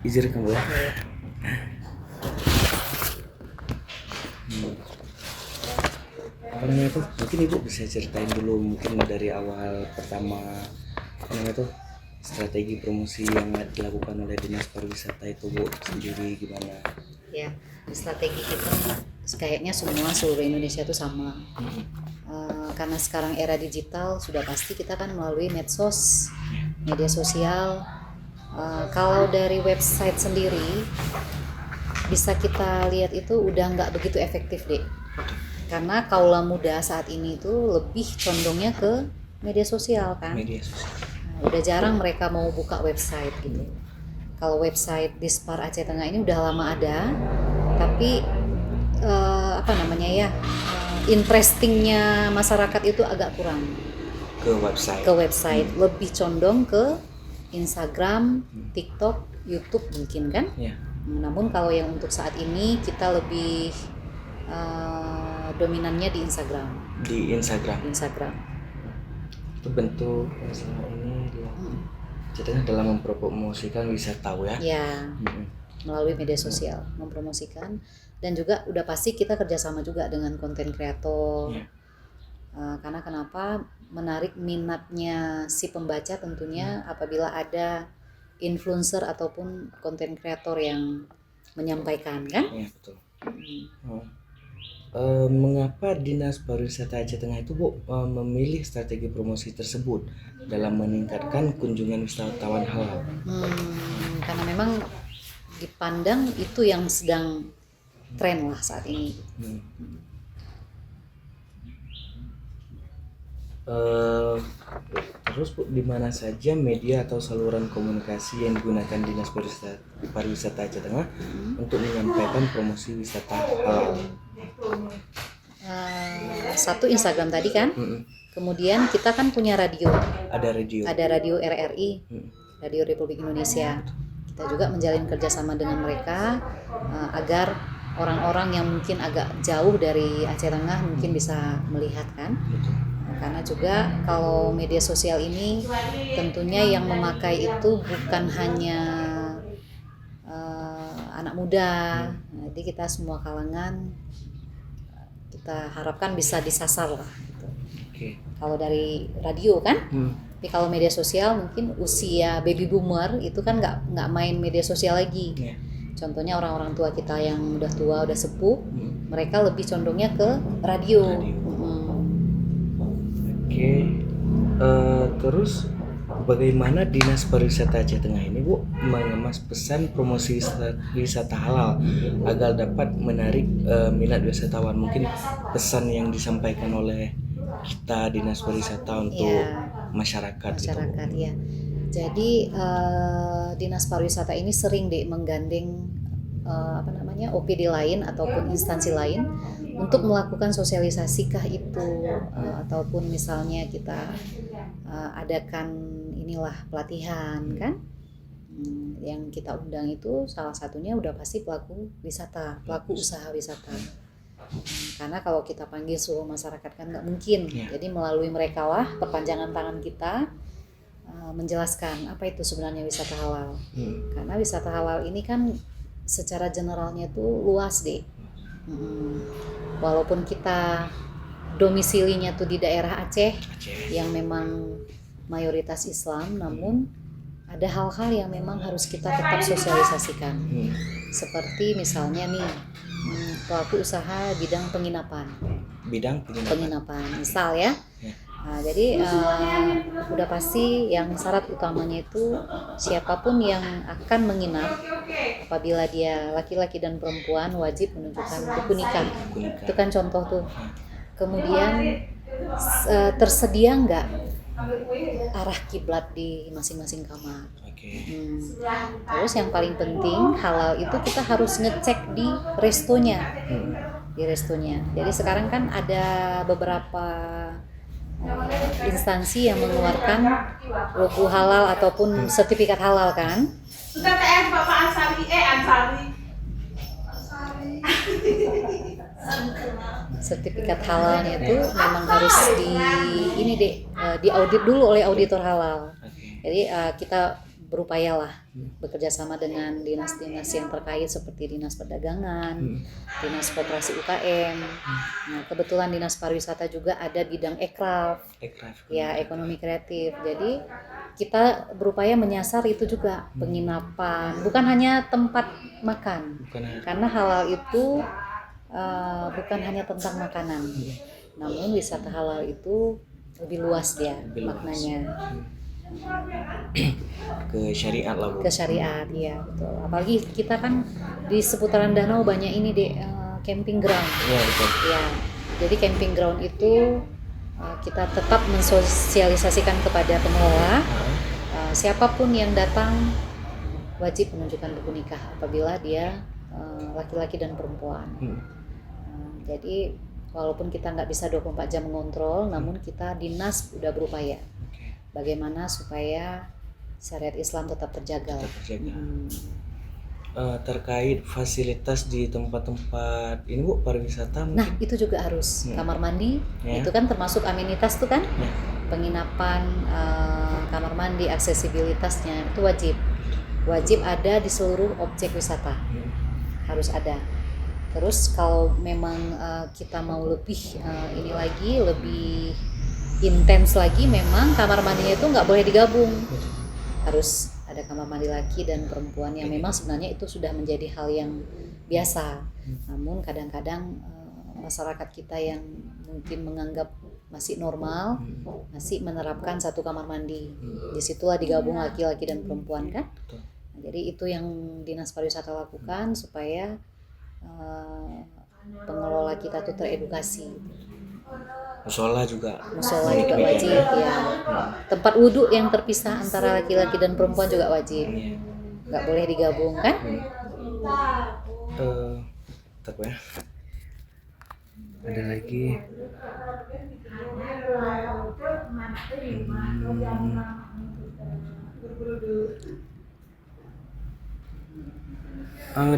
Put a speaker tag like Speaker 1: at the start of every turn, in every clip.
Speaker 1: Izinkan boleh. Apa namanya tuh? Mungkin ibu bisa ceritain dulu mungkin dari awal pertama apa namanya tuh strategi promosi yang dilakukan oleh Dinas Pariwisata itu bu sendiri gimana?
Speaker 2: Ya, strategi kita kayaknya semua seluruh Indonesia itu sama. Karena sekarang era digital sudah pasti kita kan melalui medsos, media sosial. Kalau dari website sendiri bisa kita lihat itu udah nggak begitu efektif deh. Karena kaula muda saat ini tuh lebih condongnya ke media sosial kan.
Speaker 1: Media sosial.
Speaker 2: Udah jarang mereka mau buka website gitu. Kalau website Dispar Aceh Tengah ini udah lama ada, tapi interestingnya masyarakat itu agak kurang
Speaker 1: Ke website.
Speaker 2: lebih condong ke Instagram, TikTok, YouTube mungkin kan.
Speaker 1: Ya.
Speaker 2: Namun kalau yang untuk saat ini kita lebih dominannya di Instagram.
Speaker 1: Di Instagram. Itu bentuk selama ini ceritanya dalam mempromosikan wisatawan ya.
Speaker 2: Ya, melalui media sosial mempromosikan, dan juga udah pasti kita kerjasama juga dengan konten kreator. Karena kenapa menarik minatnya si pembaca tentunya apabila ada influencer ataupun konten kreator yang menyampaikan kan.
Speaker 1: Iya betul. Mengapa Dinas Pariwisata Aceh Tengah itu bu memilih strategi promosi tersebut dalam meningkatkan kunjungan wisatawan halal?
Speaker 2: Karena memang dipandang itu yang sedang tren lah saat ini.
Speaker 1: Terus bu, di mana saja media atau saluran komunikasi yang digunakan Dinas Pariwisata Aceh Tengah untuk menyampaikan promosi wisata halal?
Speaker 2: Satu Instagram tadi kan. Kemudian kita kan punya radio. Ada radio RRI, Radio Republik Indonesia. Kita juga menjalin kerjasama dengan mereka agar orang-orang yang mungkin agak jauh dari Aceh Tengah mungkin bisa melihat kan. Karena juga kalau media sosial ini tentunya yang memakai itu bukan hanya anak muda, jadi kita semua kalangan kita harapkan bisa disasar lah gitu. Kalau dari radio kan, tapi kalau media sosial mungkin usia baby boomer itu kan nggak main media sosial lagi. Contohnya orang-orang tua kita yang udah tua, udah sepuh, mereka lebih condongnya ke radio.
Speaker 1: Terus bagaimana Dinas Pariwisata Aceh Tengah ini bu mengemas pesan promosi wisata halal agar dapat menarik minat wisatawan? Mungkin pesan yang disampaikan oleh kita Dinas Pariwisata untuk masyarakat gitu.
Speaker 2: Ya. Jadi Dinas Pariwisata ini sering menggandeng OPD lain ataupun instansi lain untuk melakukan sosialisasi kah itu ataupun misalnya kita adakan pelatihan kan. Yang kita undang itu salah satunya udah pasti pelaku usaha wisata. Karena kalau kita panggil seluruh masyarakat kan nggak mungkin. Jadi melalui mereka lah perpanjangan tangan kita menjelaskan apa itu sebenarnya wisata halal. Karena wisata halal ini kan secara generalnya tuh luas deh. Walaupun kita domisilinya tuh di daerah Aceh yang memang mayoritas Islam, namun ada hal-hal yang memang harus kita tetap sosialisasikan. Seperti misalnya nih pelaku usaha bidang penginapan. Misal ya. Jadi udah pasti yang syarat utamanya itu siapapun yang akan menginap, apabila dia laki-laki dan perempuan wajib menunjukkan buku nikah. Itu kan contoh tuh. Kemudian tersedia nggak arah kiblat di masing-masing kamar. Terus yang paling penting halal itu kita harus ngecek di restonya. Jadi sekarang kan ada beberapa instansi yang mengeluarkan logo halal ataupun sertifikat halal kan. Sertifikat halalnya itu memang harus di audit dulu oleh auditor halal. Jadi kita berupayalah bekerja sama dengan dinas-dinas yang terkait seperti Dinas Perdagangan, Dinas Koperasi UKM. Nah, kebetulan Dinas Pariwisata juga ada bidang ekraf, ya ekonomi kreatif. Jadi kita berupaya menyasar itu juga penginapan, bukan hanya tempat makan. Karena halal itu bukan hanya tentang makanan, namun wisata halal itu lebih luas dia maknanya.
Speaker 1: Ke syariat lah, Bu.
Speaker 2: Ke syariat, ya betul. Apalagi kita kan di seputaran danau banyak ini deh camping ground.
Speaker 1: Iya, betul.
Speaker 2: Ya, jadi camping ground itu kita tetap mensosialisasikan kepada pengelola. Siapapun yang datang wajib menunjukkan buku nikah apabila dia laki-laki dan perempuan. Jadi walaupun kita nggak bisa 24 jam mengontrol, namun kita dinas udah berupaya bagaimana supaya syariat Islam tetap terjaga.
Speaker 1: Terkait fasilitas di tempat-tempat ini, Bu, pariwisata mungkin?
Speaker 2: Nah, itu juga harus kamar mandi, itu kan termasuk amenitas tuh kan, penginapan, kamar mandi, aksesibilitasnya itu wajib ada di seluruh objek wisata, harus ada. Terus kalau memang kita mau lebih ini lagi, lebih intens lagi, memang kamar mandinya itu nggak boleh digabung, harus ada kamar mandi laki dan perempuan yang memang sebenarnya itu sudah menjadi hal yang biasa. Namun kadang-kadang masyarakat kita yang mungkin menganggap masih normal, masih menerapkan satu kamar mandi, disitulah digabung laki-laki dan perempuan kan. Nah, jadi itu yang Dinas Pariwisata lakukan supaya pengelola kita tuh teredukasi.
Speaker 1: Musola juga
Speaker 2: wajib ya. Tempat wudhu yang terpisah antara laki-laki dan perempuan juga wajib, nggak boleh digabung kan.
Speaker 1: Tak ya. Ada lagi.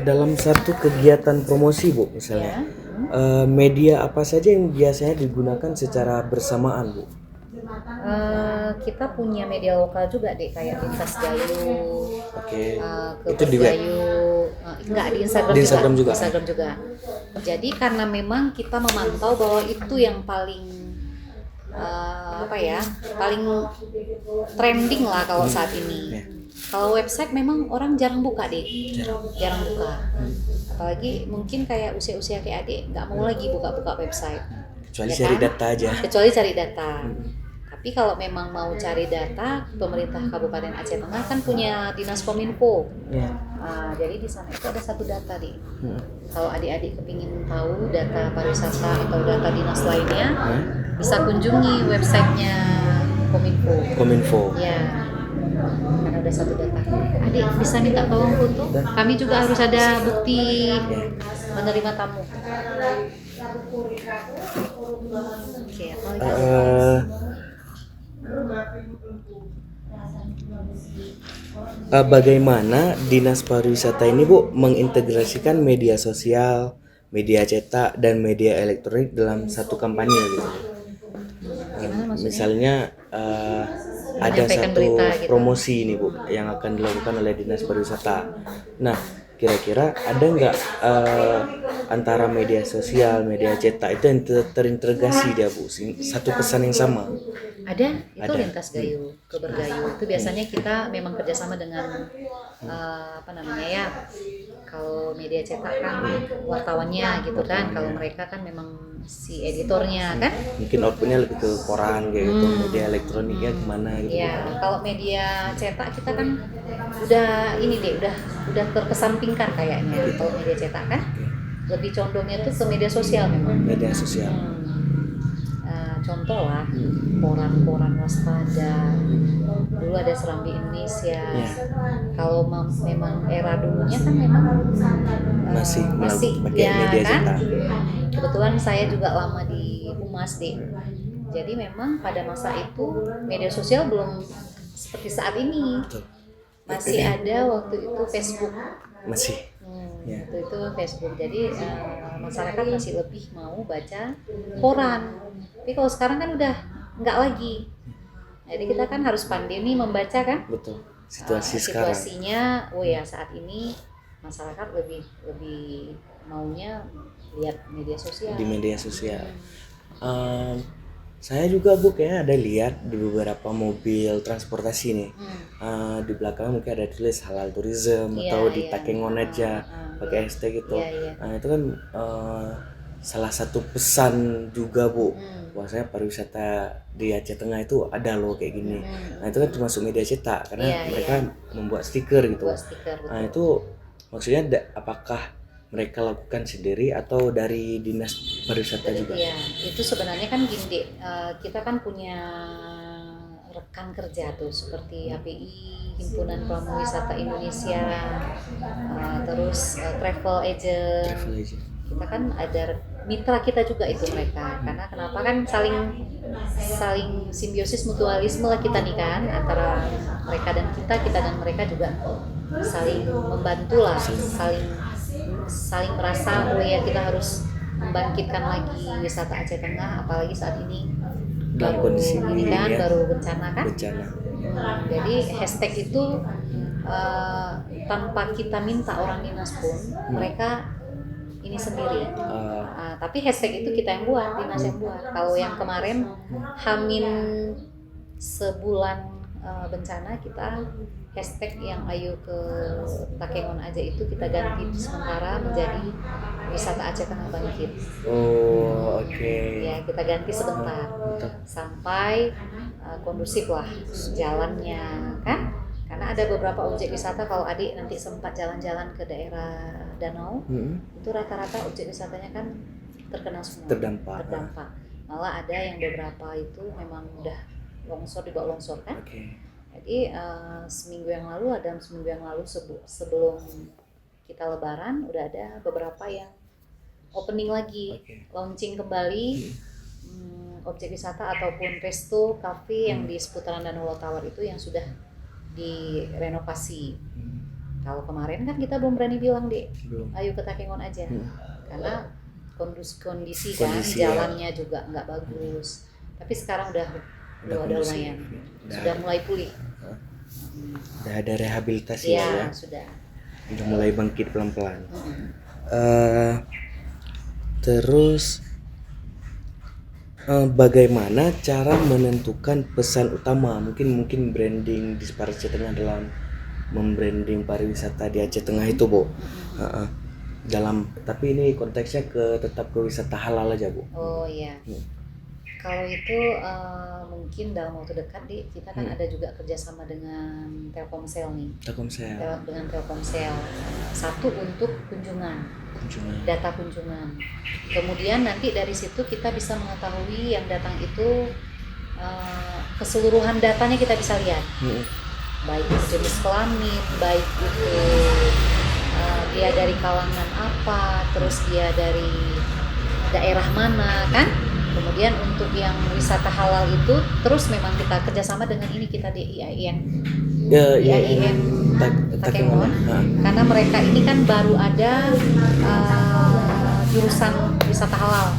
Speaker 1: Dalam satu kegiatan promosi, Bu, misalnya, media apa saja yang biasanya digunakan secara bersamaan, Bu?
Speaker 2: Kita punya media lokal juga deh, kayak Lintas Gayo,
Speaker 1: itu di web?
Speaker 2: Enggak, di Instagram juga. Jadi karena memang kita memantau bahwa itu yang paling paling trending lah kalau saat ini. Kalau website memang orang jarang buka deh, jarang buka. Apalagi mungkin kayak usia-usia kayak adik nggak mau lagi buka-buka website.
Speaker 1: Kecuali cari data aja.
Speaker 2: Kecuali cari data. Tapi kalau memang mau cari data, pemerintah Kabupaten Aceh Tengah kan punya Dinas Kominfo. Jadi di sana itu ada satu data deh. Kalau adik-adik kepingin tahu data pariwisata atau data dinas lainnya, bisa kunjungi websitenya Kominfo. Ya. Karena ada satu data. Adik bisa minta tolong foto. Kami juga harus ada bukti menerima tamu. Oke, apa lagi?
Speaker 1: Bagaimana Dinas Pariwisata ini, Bu, mengintegrasikan media sosial, media cetak, dan media elektronik dalam satu kampanye gitu? Misalnya ada satu berita, gitu, promosi ini, Bu, yang akan dilakukan oleh Dinas Pariwisata. Nah, kira-kira ada nggak antara media sosial, media cetak itu yang terintegrasi dia, Bu, satu pesan yang sama?
Speaker 2: Ada. Lintas Gayo, Kebergayo itu biasanya kita memang kerjasama dengan kalau media cetak kan wartawannya gitu kan, kalau mereka kan memang si editornya kan. Mungkin
Speaker 1: outputnya lebih ke koran kayak gitu, media elektroniknya gimana gitu.
Speaker 2: Ya, kalau media cetak kita kan udah ini deh, udah terkesampingkan kayaknya. Kalau media cetak kan lebih condongnya tuh ke media sosial memang.
Speaker 1: Media sosial.
Speaker 2: Contoh lah, koran-koran waspada, dulu ada Serambi Indonesia. Kalau memang era dulunya kan memang masih pakai media cetak. Kebetulan saya juga lama di Humas deh. Jadi memang pada masa itu media sosial belum seperti saat ini. Masih ada waktu itu Facebook.
Speaker 1: Masih.
Speaker 2: Itu Facebook. Jadi masyarakat masih lebih mau baca koran. Tapi kalau sekarang kan udah nggak lagi. Jadi kita kan harus pandai nih membaca kan.
Speaker 1: Betul. situasi sekarang.
Speaker 2: Situasinya, oh ya saat ini masyarakat lebih maunya lihat media sosial.
Speaker 1: Di media sosial. Saya juga Bu kayaknya ada lihat di beberapa mobil transportasi nih. Di belakang mungkin ada tulis halal tourism atau di Takengon aja pakai hashtag gitu. Itu kan salah satu pesan juga Bu, bahwasanya pariwisata di Aceh Tengah itu ada loh kayak gini. Nah itu kan termasuk media cetak karena mereka membuat stiker gitu. Nah itu maksudnya apakah mereka lakukan sendiri atau dari dinas pariwisata juga?
Speaker 2: Iya, itu sebenarnya kan gini Dek, kita kan punya rekan kerja tuh seperti HPI, Himpunan Pramuwisata Indonesia, terus travel agent. Kita kan ada mitra kita juga itu mereka, karena kenapa kan saling simbiosis mutualisme lah kita nih kan, antara mereka dan kita dan mereka juga saling membantu lah, saling merasa oh ya kita harus membangkitkan lagi wisata Aceh Tengah, apalagi saat ini
Speaker 1: dalam kondisi ini
Speaker 2: kan
Speaker 1: ya,
Speaker 2: baru bencana kan. Jadi hashtag itu tanpa kita minta orang dinas pun mereka ini sendiri. Tapi hashtag itu kita yang buat, dinas yang buat. Kalau yang kemarin Hamin sebulan bencana, kita hashtag yang ayo ke Takengon aja itu kita ganti sementara menjadi wisata Aceh Tengah bangkit. Ya kita ganti sebentar sampai kondusif lah jalannya kan, karena ada beberapa objek wisata. Kalau adik nanti sempat jalan-jalan ke daerah danau, itu rata-rata objek wisatanya kan terkena semua, terdampak. Malah ada yang beberapa itu memang udah longsor, dibawa longsor kan. Jadi seminggu yang lalu sebelum kita lebaran udah ada beberapa yang opening lagi, launching kembali objek wisata ataupun resto, cafe yang di seputaran Danau Lotawar itu yang sudah direnovasi. Kalau kemarin kan kita belum berani bilang deh, ayo ke Takengon aja, karena kondisi kan jalannya juga nggak bagus. Tapi sekarang udah lumayan, sudah mulai pulih.
Speaker 1: Udah ada rehabilitasi ya.
Speaker 2: Sudah
Speaker 1: mulai bangkit pelan-pelan. Terus bagaimana cara menentukan pesan utama? Mungkin branding di Aceh Tengah dalam membranding pariwisata di Aceh Tengah itu, Bu. Tapi ini konteksnya tetap ke wisata halal aja, Bu.
Speaker 2: Oh iya. Kalau itu mungkin dalam waktu dekat kita kan ada juga kerjasama dengan Telkomsel nih. Dengan Telkomsel. Satu untuk kunjungan. Data kunjungan. Kemudian nanti dari situ kita bisa mengetahui yang datang itu keseluruhan datanya kita bisa lihat. Baik itu jenis kelamin, baik itu dia dari kalangan apa, terus dia dari daerah mana kan. Kemudian untuk yang wisata halal itu terus memang kita kerjasama dengan kita di IAIN Takengon, karena mereka ini kan baru ada jurusan wisata halal.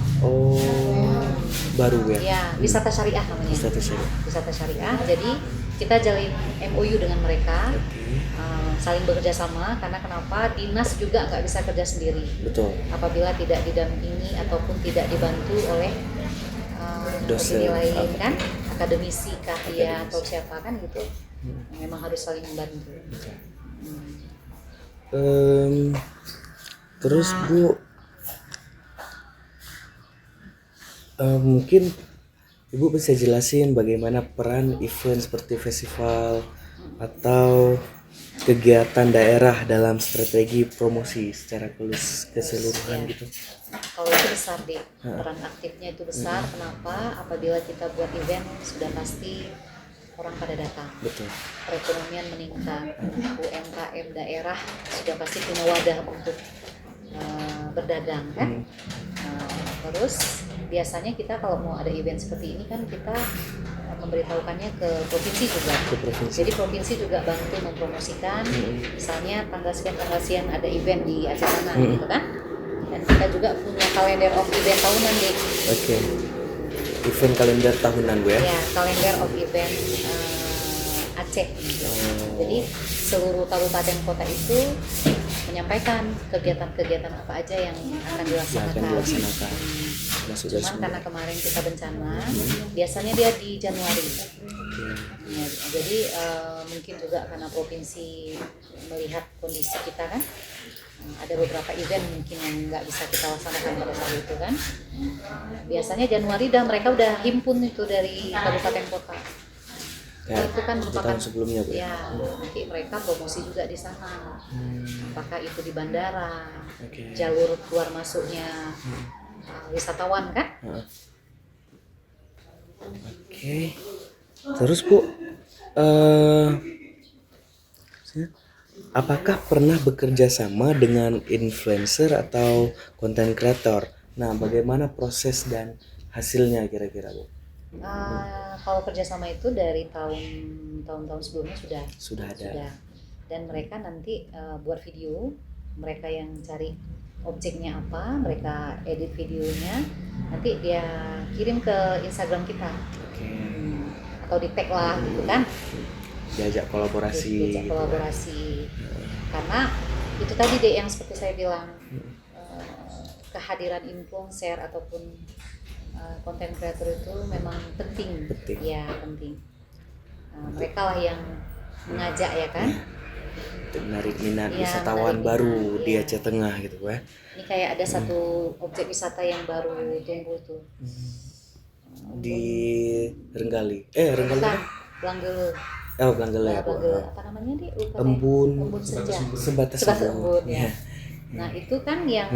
Speaker 1: Baru ya?
Speaker 2: Ya, wisata syariah namanya. Wisata syariah. Jadi kita jalin MOU dengan mereka, saling bekerja sama, karena kenapa dinas juga nggak bisa kerja sendiri.
Speaker 1: Betul.
Speaker 2: Apabila tidak didampingi ataupun tidak dibantu oleh dosen lain kan, akademisi kah dia atau siapa kan gitu. Memang harus saling membantu.
Speaker 1: Terus Bu, mungkin Ibu bisa jelasin bagaimana peran event seperti festival atau kegiatan daerah dalam strategi promosi secara keseluruhan gitu.
Speaker 2: Kalau itu besar deh, peran aktifnya itu besar. Kenapa? Apabila kita buat event sudah pasti orang pada datang.
Speaker 1: Betul.
Speaker 2: Perekonomian meningkat, UMKM daerah sudah pasti punya wadah untuk berdagang kan. Terus biasanya kita kalau mau ada event seperti ini kan kita memberitahukannya ke provinsi juga. Jadi provinsi juga bantu mempromosikan. Misalnya tanggal sekian ada event di Aceh Tengah gitu kan. Dan kita juga punya kalender of event tahunan deh. Event
Speaker 1: kalender tahunan Bu ya?
Speaker 2: Ya, kalender of event Aceh. Jadi seluruh kabupaten kota itu menyampaikan kegiatan-kegiatan apa aja yang akan
Speaker 1: Yang
Speaker 2: dilaksanakan.
Speaker 1: akan dilaksanakan. Nah, sudah
Speaker 2: Cuman
Speaker 1: semua.
Speaker 2: karena kemarin kita bencana, biasanya dia di Januari.
Speaker 1: Oke.
Speaker 2: Ya, jadi mungkin juga karena provinsi melihat kondisi kita kan, ada beberapa event mungkin yang nggak bisa kita laksanakan pada saat itu kan. Biasanya Januari mereka udah himpun itu dari kabupaten kota.
Speaker 1: Ya,
Speaker 2: Itu kan
Speaker 1: di
Speaker 2: merupakan
Speaker 1: tahun sebelumnya, Bu.
Speaker 2: ya, nanti mereka promosi juga di sana. Apakah itu di bandara,
Speaker 1: Oke.
Speaker 2: jalur keluar masuknya wisatawan kan?
Speaker 1: Oke. Terus Bu, eh, apakah pernah bekerja sama dengan influencer atau content creator? Nah, bagaimana proses dan hasilnya kira-kira, Bu?
Speaker 2: Kalau kerjasama itu dari tahun-tahun sebelumnya
Speaker 1: Sudah ada.
Speaker 2: sudah. Dan mereka nanti buat video, mereka yang cari objeknya apa, mereka edit videonya, nanti dia kirim ke Instagram kita.
Speaker 1: Oke.
Speaker 2: Atau di tag lah gitu kan,
Speaker 1: Diajak kolaborasi.
Speaker 2: diajak
Speaker 1: gitu.
Speaker 2: kolaborasi. Karena itu tadi deh yang seperti saya bilang, kehadiran influencer ataupun konten kreator itu memang penting. Ya penting. Mereka lah yang mengajak ya kan.
Speaker 1: Untuk menarik minat
Speaker 2: Ya,
Speaker 1: wisatawan
Speaker 2: menarik
Speaker 1: baru
Speaker 2: minat,
Speaker 1: di
Speaker 2: ya.
Speaker 1: Aceh Tengah gitu ya.
Speaker 2: Ini kayak ada satu objek wisata yang baru tumbuh tuh.
Speaker 1: Di Renggali. Renggali.
Speaker 2: Bukan, Belanggele.
Speaker 1: Oh, Belanggele ya, Bu.
Speaker 2: Belanggele, apa namanya di? Lupa deh.
Speaker 1: Embun.
Speaker 2: Embun Senja.
Speaker 1: Sebatas
Speaker 2: Embun ya.
Speaker 1: Iya.
Speaker 2: Nah itu kan yang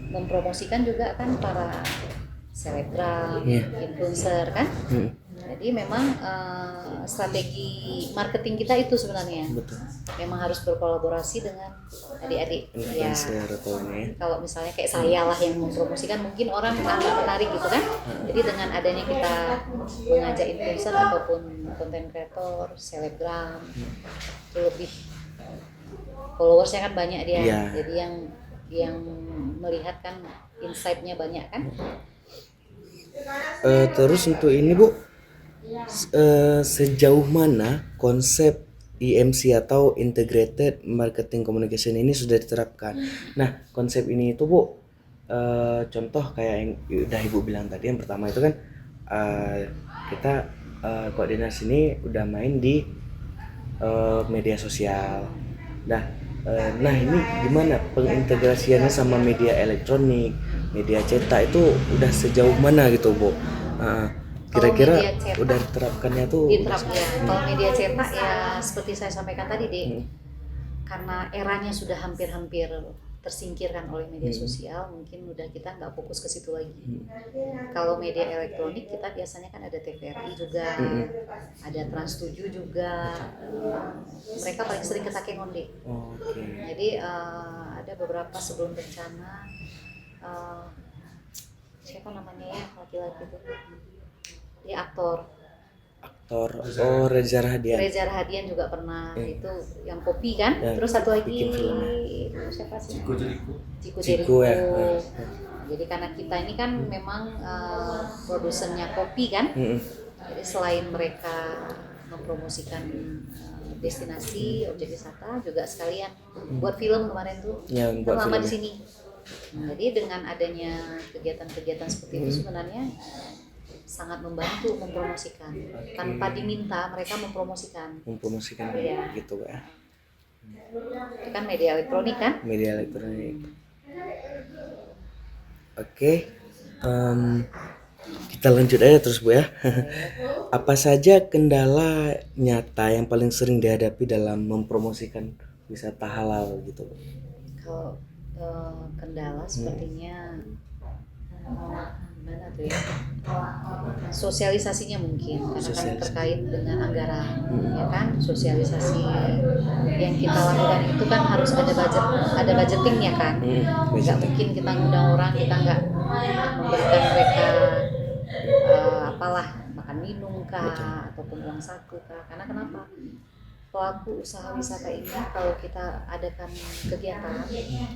Speaker 2: mempromosikan juga kan para selebgram, influencer kan. Jadi memang strategi marketing kita itu sebenarnya.
Speaker 1: Betul.
Speaker 2: Memang harus berkolaborasi dengan adik-adik. Ya.
Speaker 1: Influencer atau ini.
Speaker 2: Kalau misalnya kayak saya lah yang mempromosikan, mungkin orang agak menarik gitu kan. Jadi dengan adanya kita mengajak influencer ataupun konten kreator, selebgram, itu lebih followersnya kan banyak dia.
Speaker 1: Iya.
Speaker 2: Jadi yang melihat kan insight-nya banyak kan.
Speaker 1: Terus untuk ini Bu, sejauh mana konsep IMC atau Integrated Marketing Communication ini sudah diterapkan? Nah, konsep ini itu Bu, contoh kayak yang udah Ibu bilang tadi, yang pertama itu kan kita koordinasi ini udah main di media sosial. Nah ini gimana pengintegrasiannya sama media elektronik, media cetak itu udah sejauh mana gitu Bu? Kira-kira
Speaker 2: Kalau media cetak,
Speaker 1: udah diterapkannya tuh?
Speaker 2: diterap ya. Kalau media cetak ya seperti saya sampaikan tadi deh, karena eranya sudah hampir-hampir tersingkirkan oleh media sosial, mungkin udah kita nggak fokus ke situ lagi. Kalau media elektronik kita biasanya kan ada TVRI juga, ada Trans7 juga, mereka paling sering ke Takengonde.
Speaker 1: Oke.
Speaker 2: Jadi ada beberapa sebelum bencana, siapa namanya ya laki-laki itu, dia aktor.
Speaker 1: Reza Rahadian.
Speaker 2: Reza Rahadian juga pernah itu yang kopi kan.
Speaker 1: Ya,
Speaker 2: Terus satu lagi
Speaker 1: bikin filmnya.
Speaker 2: itu siapa sih? Ciko
Speaker 1: Ciko ya.
Speaker 2: Jadi karena kita ini kan memang produsennya kopi kan. Jadi selain mereka mempromosikan destinasi objek wisata, juga sekalian buat film kemarin tuh.
Speaker 1: Ya, buat
Speaker 2: lama di
Speaker 1: filmnya.
Speaker 2: sini. Jadi dengan adanya kegiatan-kegiatan seperti itu sebenarnya sangat membantu mempromosikan. Tanpa diminta mereka mempromosikan.
Speaker 1: Iya. Gitu ya.
Speaker 2: Itu kan media elektronik kan?
Speaker 1: Media elektronik. Oke. Kita lanjut aja terus Bu ya. Apa saja kendala nyata yang paling sering dihadapi dalam mempromosikan wisata halal gitu Bu?
Speaker 2: Kalau kendala sepertinya gimana tuh ya, sosialisasinya mungkin karena kan terkait dengan anggaran ya kan, sosialisasi yang kita lakukan itu kan harus ada budgetingnya kan. Nggak mungkin kita ngundang orang kita nggak memberikan mereka apalah makan minum kah ataupun uang saku kah. Karena kenapa, pelaku usaha wisata ini kalau kita adakan kegiatan,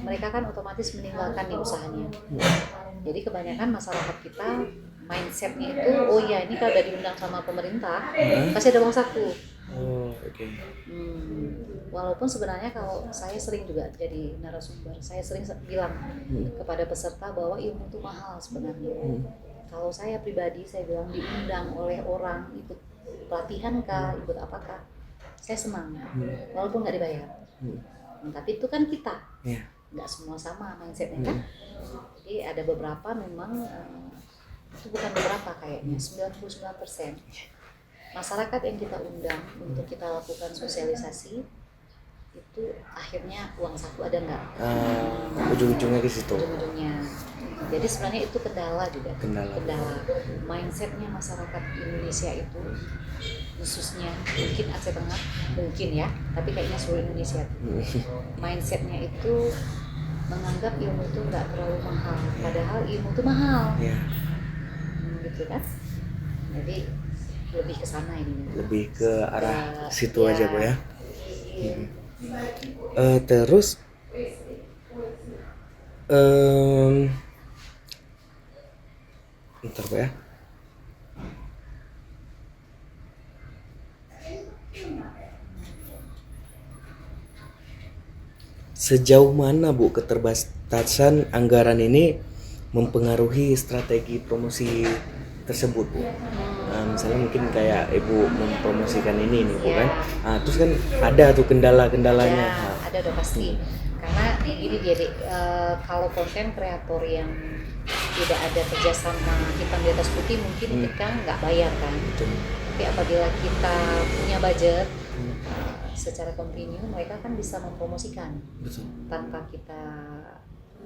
Speaker 2: mereka kan otomatis meninggalkan nih usahanya. Jadi kebanyakan masyarakat kita mindsetnya itu, oh ya ini kalau udah diundang sama pemerintah pasti ada uang saku.
Speaker 1: Oh, oke.
Speaker 2: Walaupun sebenarnya kalau saya sering juga jadi narasumber, saya sering bilang kepada peserta bahwa ilmu itu mahal sebenarnya. Kalau saya pribadi, saya bilang diundang oleh orang ikut pelatihan kah, ikut apakah, saya senang, walaupun nggak dibayar. Tapi itu kan kita,
Speaker 1: Ya.
Speaker 2: nggak semua sama mindsetnya kan. Jadi ada beberapa memang itu bukan beberapa, kayaknya 99% masyarakat yang kita undang untuk kita lakukan sosialisasi itu akhirnya uang saku ada nggak?
Speaker 1: Ujung-ujungnya ke situ.
Speaker 2: Ujung-ujungnya. Jadi sebenarnya itu kendala juga.
Speaker 1: Kendala.
Speaker 2: Mindsetnya masyarakat Indonesia itu, khususnya mungkin Aceh Tengah, mungkin ya, tapi kayaknya seluruh Indonesia. Mindsetnya itu menganggap ilmu itu nggak terlalu mahal, padahal ilmu itu mahal.
Speaker 1: Ya.
Speaker 2: Gitu kan? Jadi lebih ke sana ini.
Speaker 1: Lebih ke arah situ
Speaker 2: ya.
Speaker 1: aja Bu ya. Terus bentar Bu ya. Sejauh mana Bu keterbatasan anggaran ini mempengaruhi strategi promosi tersebut Bu? Misalnya mungkin kayak Ibu mempromosikan ini nih Bu kan, terus kan ada tuh kendala-kendalanya.
Speaker 2: Ya, ada udah pasti. Karena ini dia Dek, kalau konten kreator yang tidak ada kerjasama hitam di atas putih mungkin kita nggak bayar kan.
Speaker 1: Betul.
Speaker 2: Tapi apabila kita punya budget secara kontinu, mereka kan bisa mempromosikan.
Speaker 1: Betul.
Speaker 2: Tanpa kita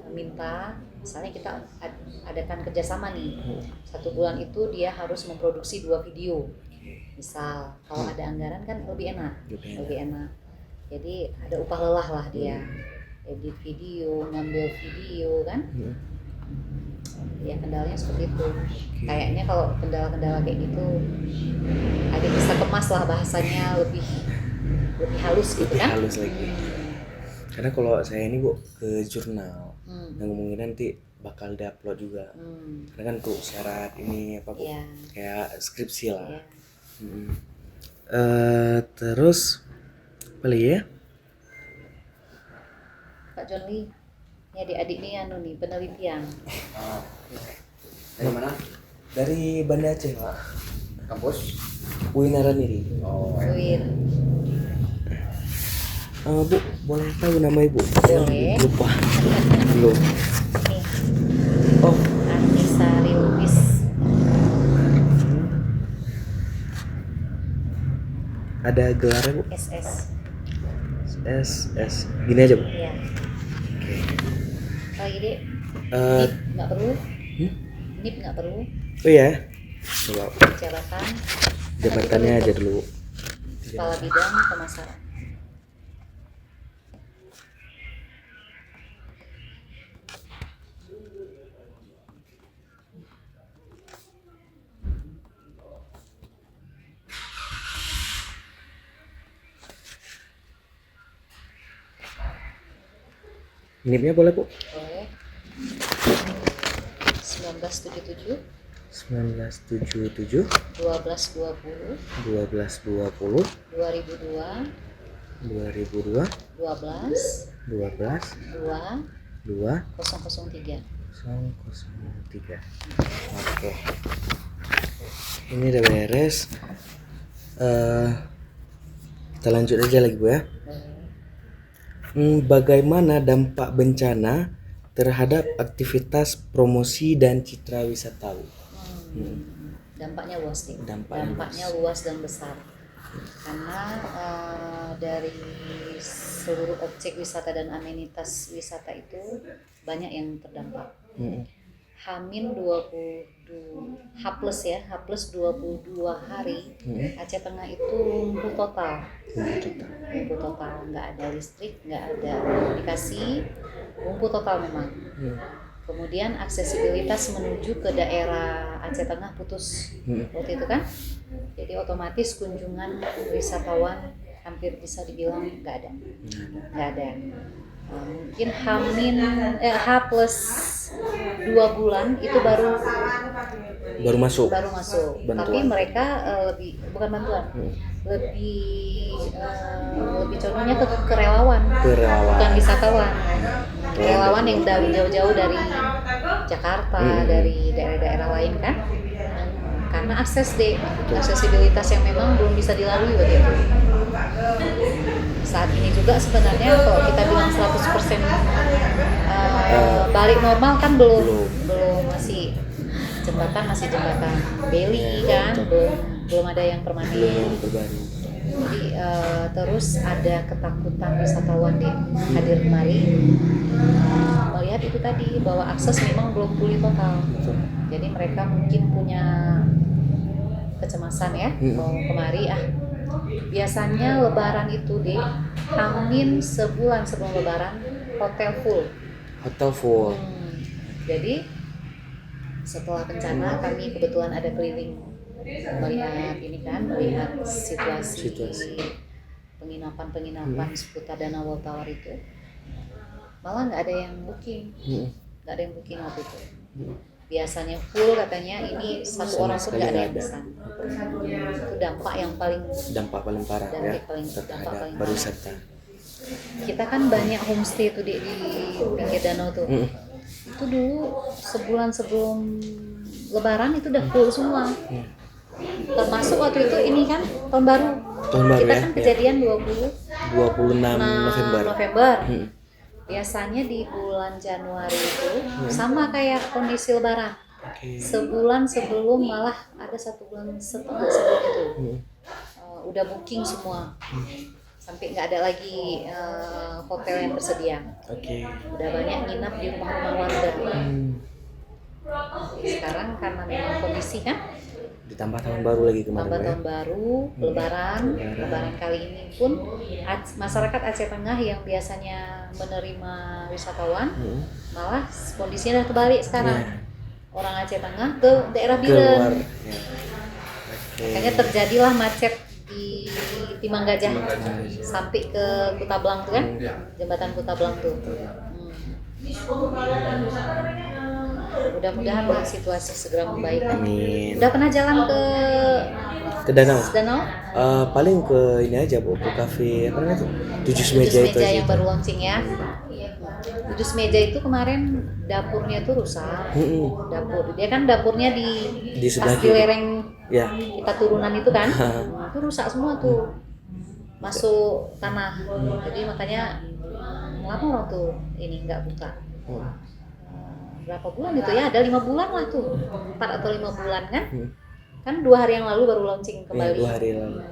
Speaker 2: minta, misalnya kita adakan kerjasama nih, 1 bulan itu dia harus memproduksi 2 video. Misal kalau ada anggaran kan lebih enak. Jadi ada upah lelah lah dia, edit video, ngambil video kan. Ya kendalanya seperti itu. Kayaknya kalau kendala-kendala kayak gitu ada bisa kemas lah bahasanya, lebih halus gitu kan.
Speaker 1: Halus lagi. Karena kalau saya ini Bu ke jurnal, yang ngomongin nanti bakal diupload juga. Karena kan tuh syarat ini apa Bu? Kayak skripsi lah. Terus apa lagi ya?
Speaker 2: Pak John Lee, ini adik-adik nih nih penelitian.
Speaker 1: Dari mana? Dari Banda Aceh Pak.
Speaker 3: Kampus?
Speaker 1: Uinaran ini.
Speaker 2: UIN.
Speaker 1: Bu, boleh tahu nama Ibu?
Speaker 2: Boleh.
Speaker 1: Lupa. Belum.
Speaker 2: Nih,
Speaker 1: Oh,
Speaker 2: Anissa Lubis.
Speaker 1: ada gelarnya Bu?
Speaker 2: SS.
Speaker 1: SS. Gini aja Bu.
Speaker 2: Iya. Lagi Dek.
Speaker 1: Eh,
Speaker 2: NIP nggak perlu. NIP nggak perlu.
Speaker 1: oh ya. Coba
Speaker 2: Jabatan.
Speaker 1: jabatannya aja dulu.
Speaker 2: Kepala bidang pemasaran.
Speaker 1: NIP-nya boleh Bu?
Speaker 2: Boleh. 1977
Speaker 1: 1977
Speaker 2: 1220
Speaker 1: 1220
Speaker 2: 2002
Speaker 1: 2002
Speaker 2: 12
Speaker 1: 12
Speaker 2: 2
Speaker 1: 2
Speaker 2: 003.
Speaker 1: 003. Oke. Ini udah beres. Kita lanjut aja lagi Bu ya. Bagaimana dampak bencana terhadap aktivitas promosi dan citra wisatawan?
Speaker 2: Dampaknya luas nih.
Speaker 1: Dampaknya
Speaker 2: luas dan besar. Karena dari seluruh objek wisata dan amenitas wisata itu banyak yang terdampak. H-22 H+22 hari Aceh Tengah itu lumpuh total. Nggak ada listrik, nggak ada komunikasi, lumpuh total memang. Kemudian aksesibilitas menuju ke daerah Aceh Tengah putus waktu itu kan. Jadi otomatis kunjungan wisatawan hampir bisa dibilang nggak ada. Mungkin H+2 bulan itu baru
Speaker 1: masuk
Speaker 2: Tapi mereka bukan bantuan, lebih contohnya ke relawan, bukan wisatawan. Relawan yang dari jauh-jauh dari Jakarta, dari daerah-daerah lain kan, karena aksesibilitas yang memang belum bisa dilalui begitu. Saat ini juga sebenarnya kalau kita bilang 100% balik normal kan belum masih jembatan Bailey kan, belum ada yang permanen. Jadi terus ada ketakutan wisatawan di hadir kemari, melihat itu tadi bahwa akses memang belum pulih total. Jadi mereka mungkin punya kecemasan ya, mau kemari biasanya Lebaran itu Hamin sebulan sebelum Lebaran hotel full. Jadi setelah bencana kami kebetulan ada keliling melihat situasi penginapan seputar Danau Tawar itu, malah nggak ada yang booking waktu itu. Biasanya full katanya, ini satu orang pun nggak ada yang pesan. Itu dampak paling parah
Speaker 1: terhadap pariwisata.
Speaker 2: Kita kan banyak homestay tuh di pinggir danau tuh. Itu dulu sebulan sebelum Lebaran itu udah full semua. Termasuk waktu itu ini kan tahun baru kita kan kejadian 26 November. Biasanya di bulan Januari itu sama kayak kondisi Lebaran. Sebulan sebelum, malah ada 1 bulan setengah sebelum itu udah booking semua. Sampai nggak ada lagi hotel yang tersedia. Udah banyak nginap di rumah-rumah warga. Sekarang karena memang kondisi kan,
Speaker 1: ditambah tahun baru lagi kemarin.
Speaker 2: Tahun baru, Lebaran kali ini pun masyarakat Aceh Tengah yang biasanya menerima wisatawan, malah kondisinya udah kebalik sekarang. Orang Aceh Tengah ke daerah Biren. Makanya terjadilah macet di Timang Gajah sampai ke Kutablang tuh kan, jembatan Kutablang tuh. Mudah-mudahan situasi segera membaik.
Speaker 1: Amin.
Speaker 2: Udah pernah jalan ke
Speaker 1: danau?
Speaker 2: Paling
Speaker 1: ke ini aja Bu, ke kafe apa namanya tuh? 7 meja itu
Speaker 2: yang baru launching ya. 7 meja itu kemarin dapurnya tuh rusak. Dia kan dapurnya
Speaker 1: di sebelah
Speaker 2: lereng
Speaker 1: ya.
Speaker 2: Kita turunan itu kan. Itu rusak semua tuh. Masuk tanah. Jadi makanya lama orang tuh ini nggak buka. Berapa bulan itu ya, ada 5 bulan lah tuh, 4 atau 5 bulan kan, kan 2 hari yang lalu baru launching kembali.
Speaker 1: 2 hari lalu.